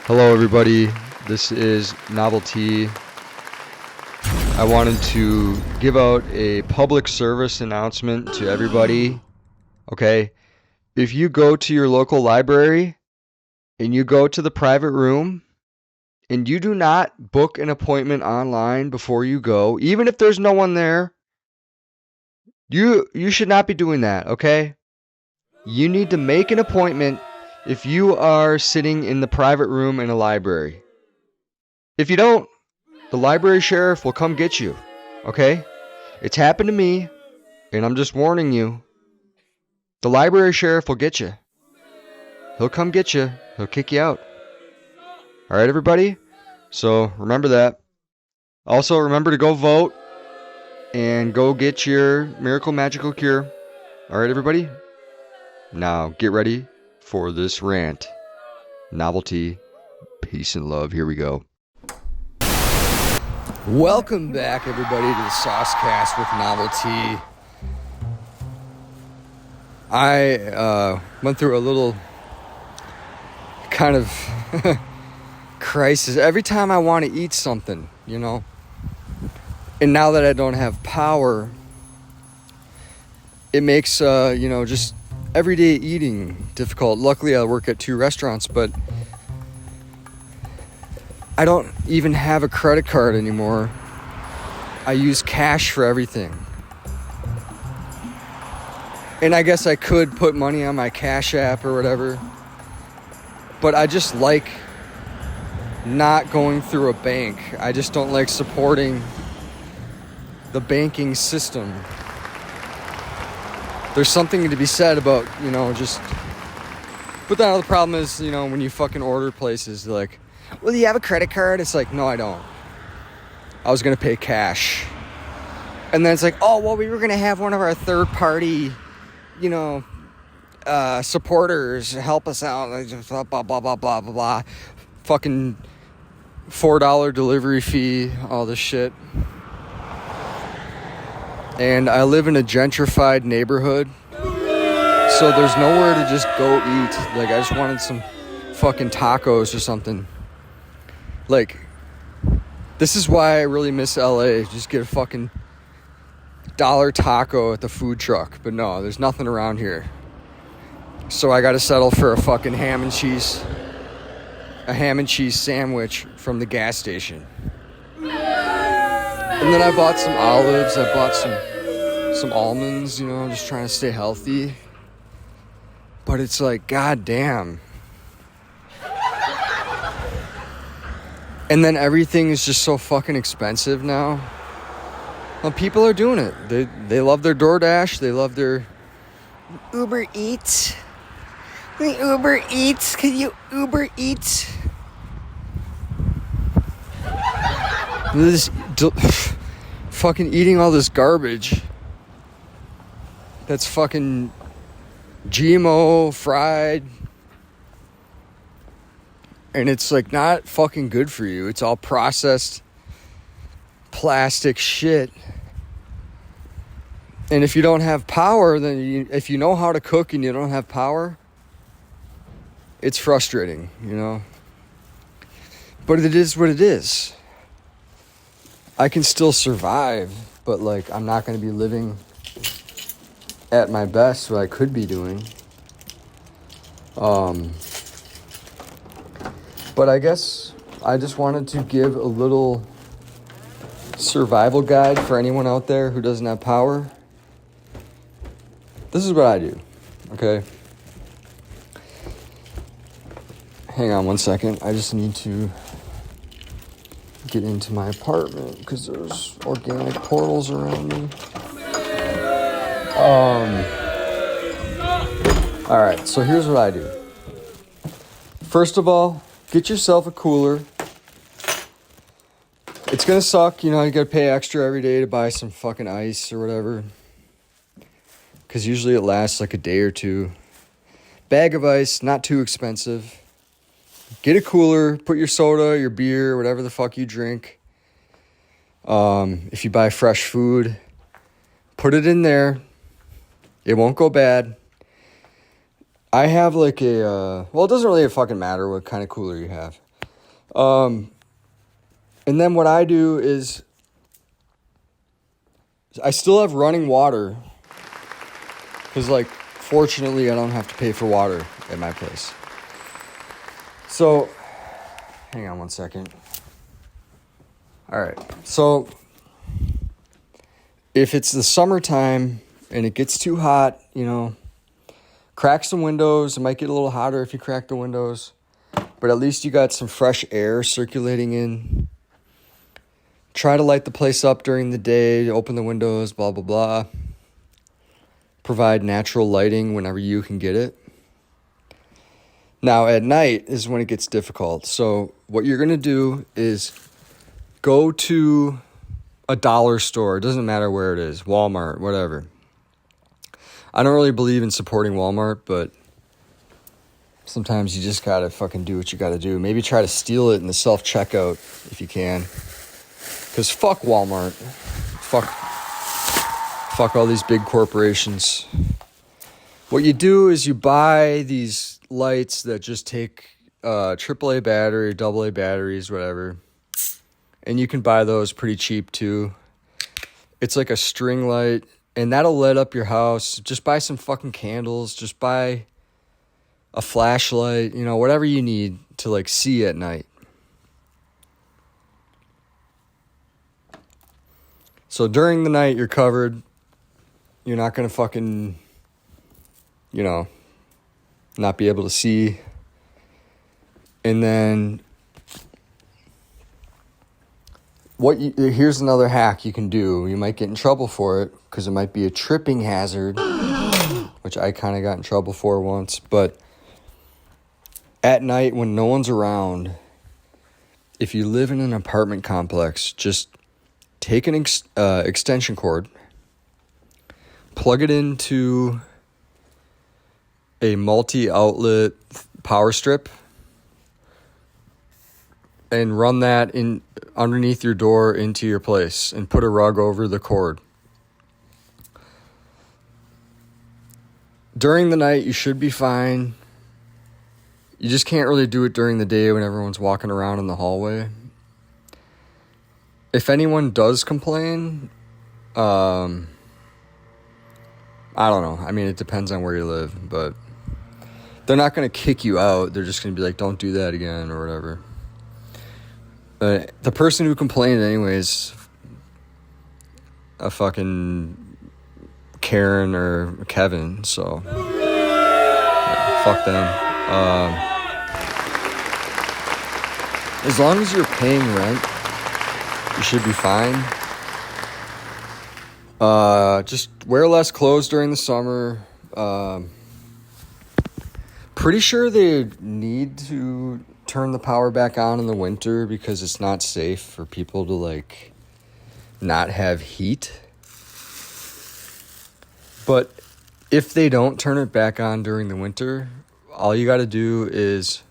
Hello everybody, this is Novelty. I wanted to give out a public service announcement to everybody. Okay, if you go to your local library and you go to the private room and you do not book an appointment online before you go, even if there's no one there, you should not be doing that, okay? You need to make an appointment if you are sitting in the private room in a library. If you don't, the library sheriff will come get you, okay? It's happened to me, and I'm just warning you. The library sheriff will get you. He'll come get you. He'll kick you out. All right, everybody? So remember that. Also, remember to go vote and go get your miracle magical cure. All right, everybody? Now, get ready for this rant. Novelty, peace and love. Here we go. Welcome back, everybody, to the Saucecast with Novelty. I went through a little kind of crisis. Every time I want to eat something, you know, and now that I don't have power, it makes, just everyday eating difficult. Luckily, I work at 2 restaurants, but I don't even have a credit card anymore. I use cash for everything. And I guess I could put money on my Cashapp or whatever. But I just like not going through a bank. I just don't like supporting the banking system. There's something to be said about, just... But the other problem is, when you fucking order places, they're like, well, do you have a credit card? It's like, no, I don't. I was going to pay cash. And then it's like, oh, well, we were going to have one of our third-party, supporters help us out. Blah, blah, blah, blah, blah, blah. Fucking $4 delivery fee, all this shit. And I live in a gentrified neighborhood, so there's nowhere to just go eat. Like, I just wanted some fucking tacos or something. Like, this is why I really miss LA. Just get a fucking $1 taco at the food truck. But no, there's nothing around here. So I gotta settle for a fucking ham and cheese sandwich from the gas station. And then I bought some olives. I bought some almonds, just trying to stay healthy. But it's like, goddamn. And then everything is just so fucking expensive now. Well, people are doing it. They love their DoorDash. They love their Uber Eats. Uber Eats. Can you Uber Eats? This fucking eating all this garbage. That's fucking GMO fried. And it's like not fucking good for you. It's all processed plastic shit. And if you don't have power, then if you know how to cook and you don't have power, it's frustrating, But it is what it is. I can still survive, but like I'm not going to be living at my best, what I could be doing. But I guess I just wanted to give a little survival guide for anyone out there who doesn't have power. This is what I do, okay? Hang on one second. I just need to get into my apartment because there's organic portals around me. All right, so here's what I do. First of all, get yourself a cooler. It's gonna suck, you gotta pay extra every day to buy some fucking ice or whatever. Because usually it lasts like a day or two. Bag of ice, not too expensive. Get a cooler, put your soda, your beer, whatever the fuck you drink. If you buy fresh food, put it in there. It won't go bad. I have like it doesn't really fucking matter what kind of cooler you have. And then what I do is I still have running water. Because, like, fortunately, I don't have to pay for water at my place. So, hang on one second. All right. So, if it's the summertime and it gets too hot, crack some windows. It might get a little hotter if you crack the windows. But at least you got some fresh air circulating in. Try to light the place up during the day. Open the windows, blah, blah, blah. Provide natural lighting whenever you can get it. Now, at night is when it gets difficult. So what you're going to do is go to a dollar store. It doesn't matter where it is. Walmart, whatever. I don't really believe in supporting Walmart, but sometimes you just got to fucking do what you got to do. Maybe try to steal it in the self-checkout if you can. Because fuck Walmart. Fuck all these big corporations. What you do is you buy these lights that just take AAA battery, AA batteries, whatever. And you can buy those pretty cheap too. It's like a string light, and that'll light up your house. Just buy some fucking candles. Just buy a flashlight, whatever you need to like see at night. So during the night, you're covered. You're not going to fucking, not be able to see. And then here's another hack you can do. You might get in trouble for it because it might be a tripping hazard, which I kind of got in trouble for once. But at night when no one's around, if you live in an apartment complex, just take an extension cord, plug it into a multi-outlet power strip, and run that in underneath your door into your place, and put a rug over the cord. During the night, you should be fine. You just can't really do it during the day when everyone's walking around in the hallway. If anyone does complain, I don't know. I mean, it depends on where you live, but they're not going to kick you out. They're just going to be like, don't do that again or whatever. The person who complained anyways, a fucking Karen or Kevin, so yeah, fuck them. As long as you're paying rent, you should be fine. Just wear less clothes during the summer. Pretty sure they need to turn the power back on in the winter because it's not safe for people to like not have heat. But if they don't turn it back on during the winter, all you got to do is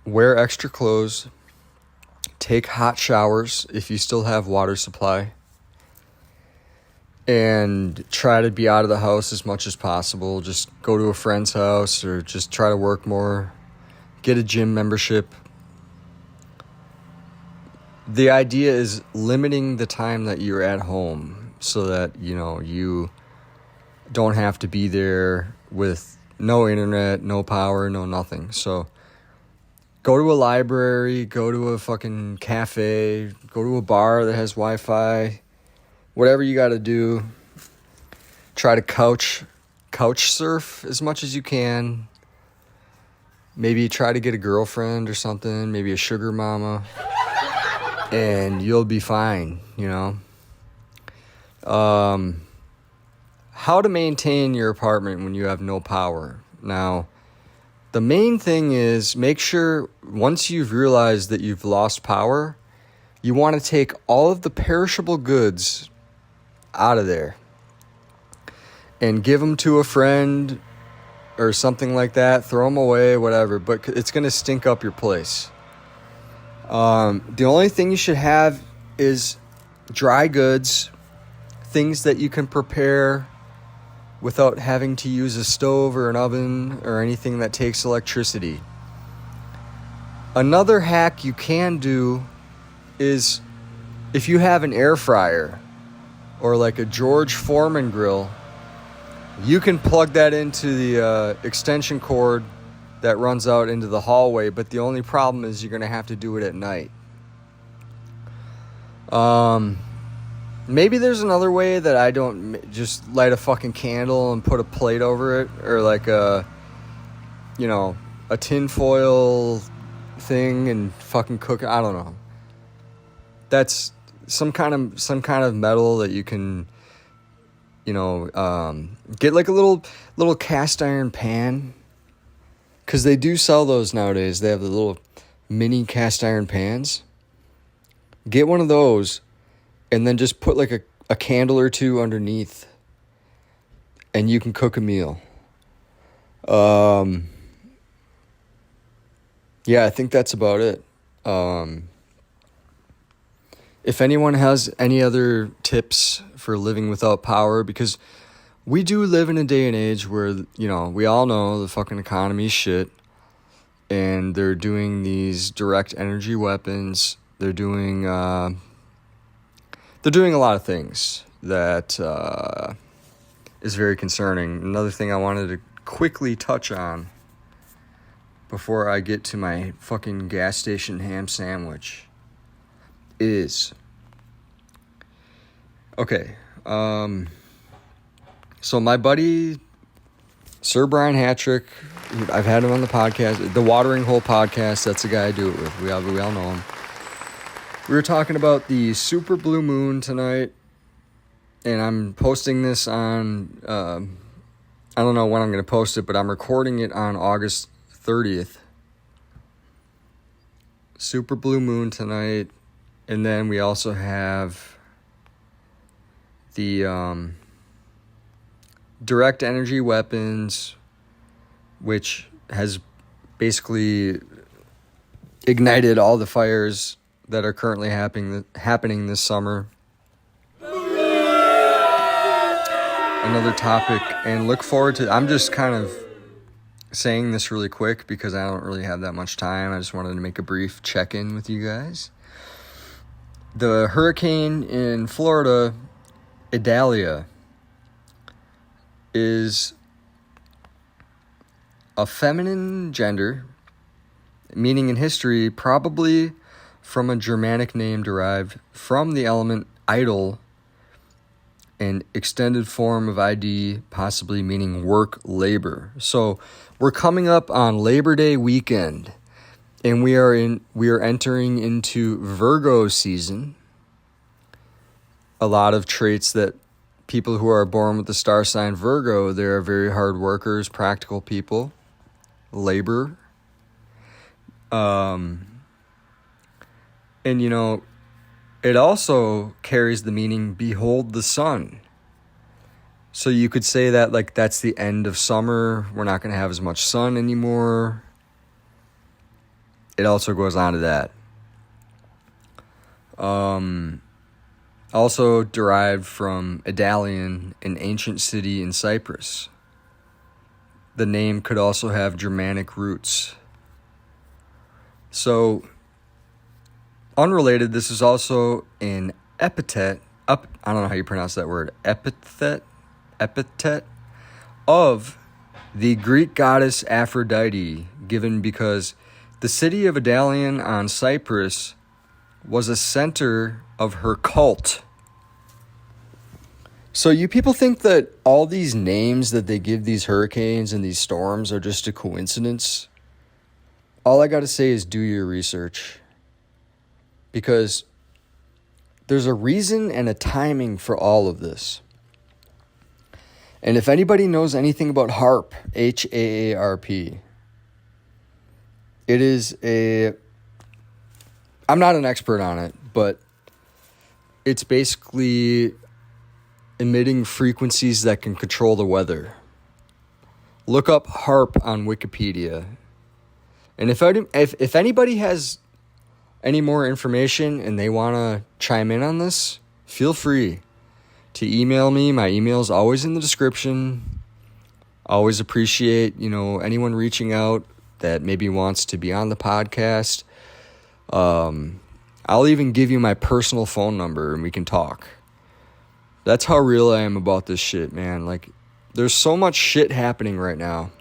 wear extra clothes, take hot showers if you still have water supply, and try to be out of the house as much as possible. Just go to a friend's house or just try to work more. Get a gym membership. The idea is limiting the time that you're at home so that, you don't have to be there with no internet, no power, no nothing. So go to a library, go to a fucking cafe, go to a bar that has Wi-Fi. Whatever you got to do, try to couch surf as much as you can. Maybe try to get a girlfriend or something, maybe a sugar mama, and you'll be fine, How to maintain your apartment when you have no power. Now, the main thing is make sure once you've realized that you've lost power, you want to take all of the perishable goods out of there and give them to a friend or something like that. Throw them away, whatever, but it's going to stink up your place. The only thing you should have is dry goods, things that you can prepare without having to use a stove or an oven or anything that takes electricity. Another hack you can do is if you have an air fryer or like a George Foreman grill, you can plug that into the extension cord that runs out into the hallway, but the only problem is you're going to have to do it at night. Maybe there's another way that I don't just light a fucking candle and put a plate over it, or like a tinfoil thing and fucking cook it. I don't know. That's some kind of metal that you can, get like a little cast iron pan, because they do sell those nowadays. They have the little mini cast iron pans. Get one of those, and then just put like a candle or two underneath, and you can cook a meal. Yeah, I think that's about it. If anyone has any other tips for living without power, because we do live in a day and age where, we all know the fucking economy's shit, and they're doing these direct energy weapons. They're doing a lot of things that is very concerning. Another thing I wanted to quickly touch on before I get to my fucking gas station ham sandwich is, okay, so my buddy, Sir Brian Hattrick, I've had him on the podcast, the Watering Hole podcast, that's the guy I do it with, we all know him. We were talking about the super blue moon tonight, and I'm posting this on, I don't know when I'm going to post it, but I'm recording it on August 30th. Super blue moon tonight. And then we also have the direct energy weapons, which has basically ignited all the fires that are currently happening this summer. Another topic, and look forward to, I'm just kind of saying this really quick because I don't really have that much time. I just wanted to make a brief check-in with you guys. The hurricane in Florida, Idalia, is a feminine gender, meaning in history probably from a Germanic name derived from the element idle, an extended form of ID, possibly meaning work, labor. So we're coming up on Labor Day weekend, and we are entering into Virgo season. A lot of traits that people who are born with the star sign Virgo, they are very hard workers, practical people, labor. And it also carries the meaning, behold the sun. So you could say that like that's the end of summer. We're not going to have as much sun anymore. It also goes on to that. Also derived from Idalian, an ancient city in Cyprus. The name could also have Germanic roots. So, unrelated, this is also an epithet, I don't know how you pronounce that word, epithet of the Greek goddess Aphrodite, given because the city of Idalion on Cyprus was a center of her cult. So you people think that all these names that they give these hurricanes and these storms are just a coincidence? All I got to say is do your research. Because there's a reason and a timing for all of this. And if anybody knows anything about HAARP, HAARP, it is I'm not an expert on it, but it's basically emitting frequencies that can control the weather. Look up HAARP on Wikipedia. And if anybody has any more information and they want to chime in on this, feel free to email me. My email is always in the description. Always appreciate, anyone reaching out that maybe wants to be on the podcast, I'll even give you my personal phone number and we can talk. That's how real I am about this shit, man. Like, there's so much shit happening right now.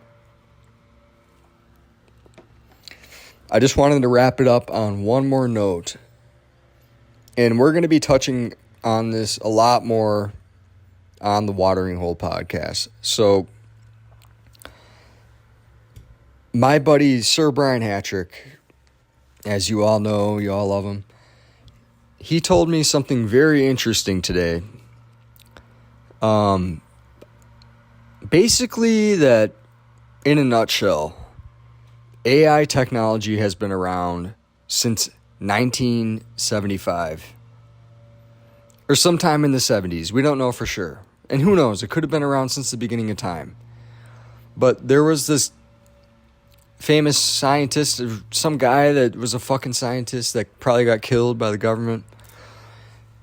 I just wanted to wrap it up on one more note. And we're going to be touching on this a lot more on the Watering Hole podcast. So, my buddy Sir Brian Hattrick, as you all know, you all love him, he told me something very interesting today. Basically that, in a nutshell, AI technology has been around since 1975. Or sometime in the 70s. We don't know for sure. And who knows? It could have been around since the beginning of time. But there was this famous scientist, some guy that was a fucking scientist that probably got killed by the government.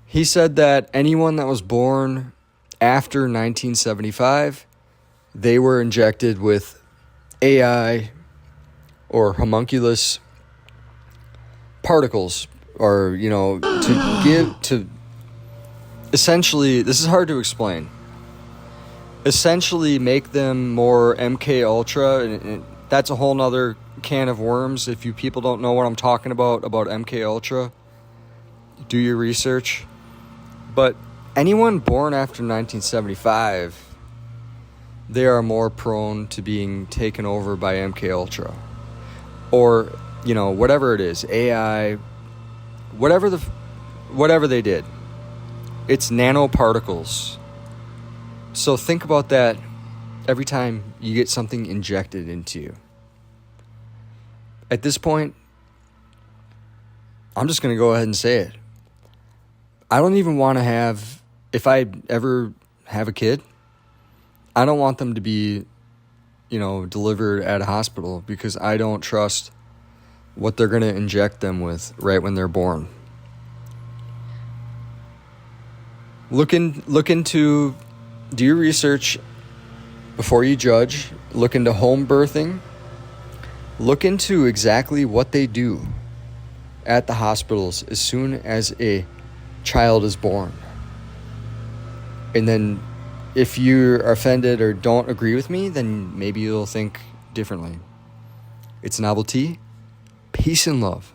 He said that anyone that was born after 1975, they were injected with AI or homunculus particles, or, to essentially, this is hard to explain, essentially make them more MK Ultra, and that's a whole nother can of worms. If you people don't know what I'm talking about MK Ultra, do your research. But anyone born after 1975, they are more prone to being taken over by MK Ultra, or whatever it is, AI, whatever they did. It's nanoparticles. So think about that every time you get something injected into you. At this point, I'm just going to go ahead and say it. I don't even want to have, if I ever have a kid, I don't want them to be, delivered at a hospital, because I don't trust what they're going to inject them with right when they're born. Look into, do your research before you judge. Look into home birthing. Look into exactly what they do at the hospitals as soon as a child is born. And then if you're offended or don't agree with me, then maybe you'll think differently. It's Novelty. Peace and love.